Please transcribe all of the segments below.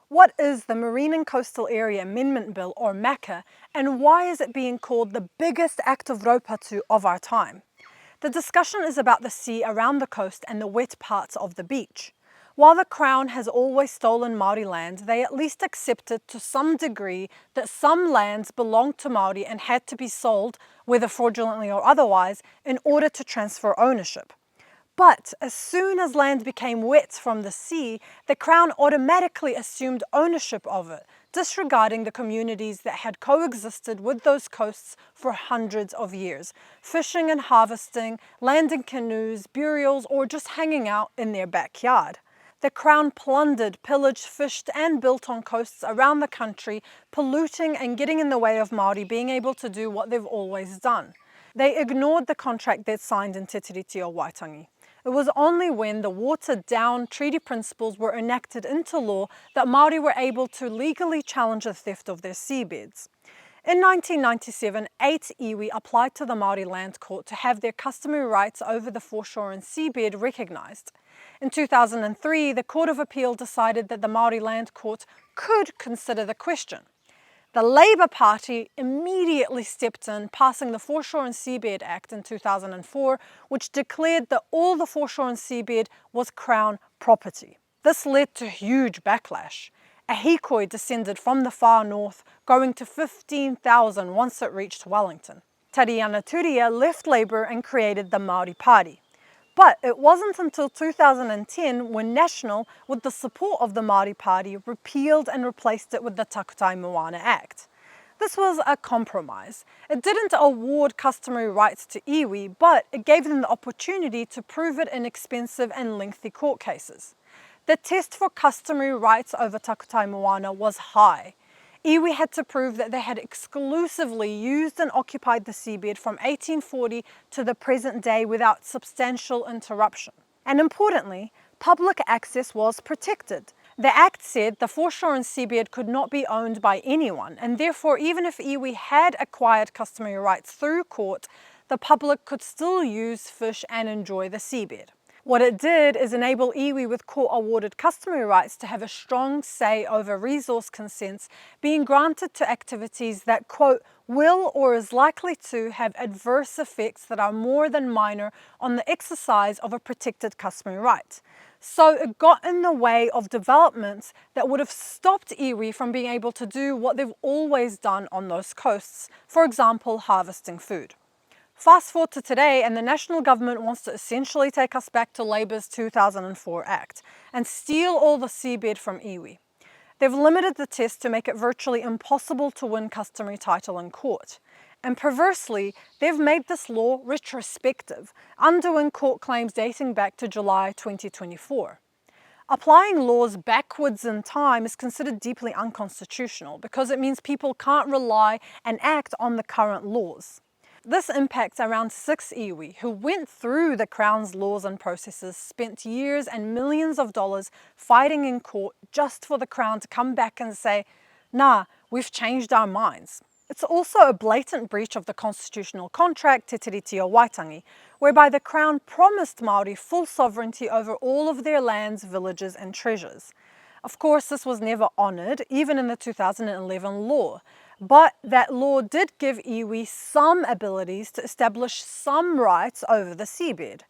What is the Marine and Coastal Area Amendment Bill, or MACA, and why is it being called the biggest act of raupatu of our time? The discussion is about the sea around the coast and the wet parts of the beach. While the Crown has always stolen Māori land, they at least accepted to some degree that some lands belonged to Māori and had to be sold, whether fraudulently or otherwise, in order to transfer ownership. But as soon as land became wet from the sea, the Crown automatically assumed ownership of it, disregarding the communities that had coexisted with those coasts for hundreds of years, fishing and harvesting, landing canoes, burials, or just hanging out in their backyard. The Crown plundered, pillaged, fished, and built on coasts around the country, polluting and getting in the way of Māori being able to do what they've always done. They ignored the contract they'd signed in Te Tiriti o Waitangi. It was only when the watered-down treaty principles were enacted into law that Māori were able to legally challenge the theft of their seabeds. In 1997, 8 iwi applied to the Māori Land Court to have their customary rights over the foreshore and seabed recognised. In 2003, the Court of Appeal decided that the Māori Land Court could consider the question. The Labour Party immediately stepped in, passing the Foreshore and Seabed Act in 2004, which declared that all the foreshore and seabed was Crown property. This led to huge backlash. A hikoi descended from the far north, growing to 15,000 once it reached Wellington. Tariana Turia left Labour and created the Māori Party. But it wasn't until 2010 when National, with the support of the Māori Party, repealed and replaced it with the Takutai Moana Act. This was a compromise. It didn't award customary rights to iwi, but it gave them the opportunity to prove it in expensive and lengthy court cases. The test for customary rights over Takutai Moana was high. Iwi had to prove that they had exclusively used and occupied the seabed from 1840 to the present day without substantial interruption. And importantly, public access was protected. The Act said the foreshore and seabed could not be owned by anyone, and therefore even if iwi had acquired customary rights through court, the public could still use, fish and enjoy the seabed. What it did is enable iwi with court-awarded customary rights to have a strong say over resource consents being granted to activities that, quote, will or is likely to have adverse effects that are more than minor on the exercise of a protected customary right. So it got in the way of developments that would have stopped iwi from being able to do what they've always done on those coasts, for example, harvesting food. Fast forward to today, and the national government wants to essentially take us back to Labour's 2004 Act and steal all the seabed from iwi. They've limited the test to make it virtually impossible to win customary title in court. And perversely, they've made this law retrospective, undoing court claims dating back to July 2024. Applying laws backwards in time is considered deeply unconstitutional because it means people can't rely and act on the current laws. This impacts around 6 iwi who went through the Crown's laws and processes, spent years and millions of dollars fighting in court just for the Crown to come back and say, nah, we've changed our minds. It's also a blatant breach of the constitutional contract Te Tiriti o Waitangi, whereby the Crown promised Māori full sovereignty over all of their lands, villages and treasures. Of course, this was never honoured, even in the 2011 law. But that law did give iwi some abilities to establish some rights over the seabed.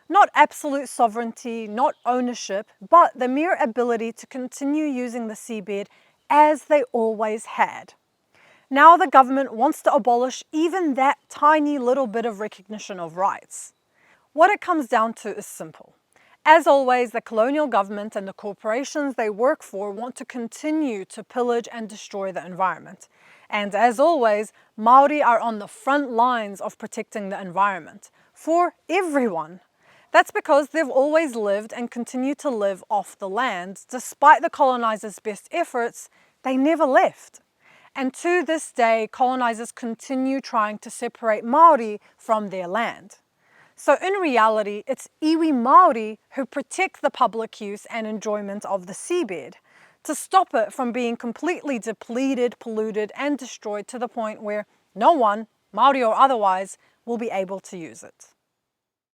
Not absolute sovereignty, not ownership, but the mere ability to continue using the seabed as they always had. Now the government wants to abolish even that tiny little bit of recognition of rights. What it comes down to is simple. As always, the colonial government and the corporations they work for want to continue to pillage and destroy the environment. And as always, Māori are on the front lines of protecting the environment for everyone. That's because they've always lived and continue to live off the land. Despite the colonizers' best efforts, they never left. And to this day, colonizers continue trying to separate Māori from their land. So in reality, it's iwi Māori who protect the public use and enjoyment of the seabed, to stop it from being completely depleted, polluted and destroyed to the point where no one, Māori or otherwise, will be able to use it.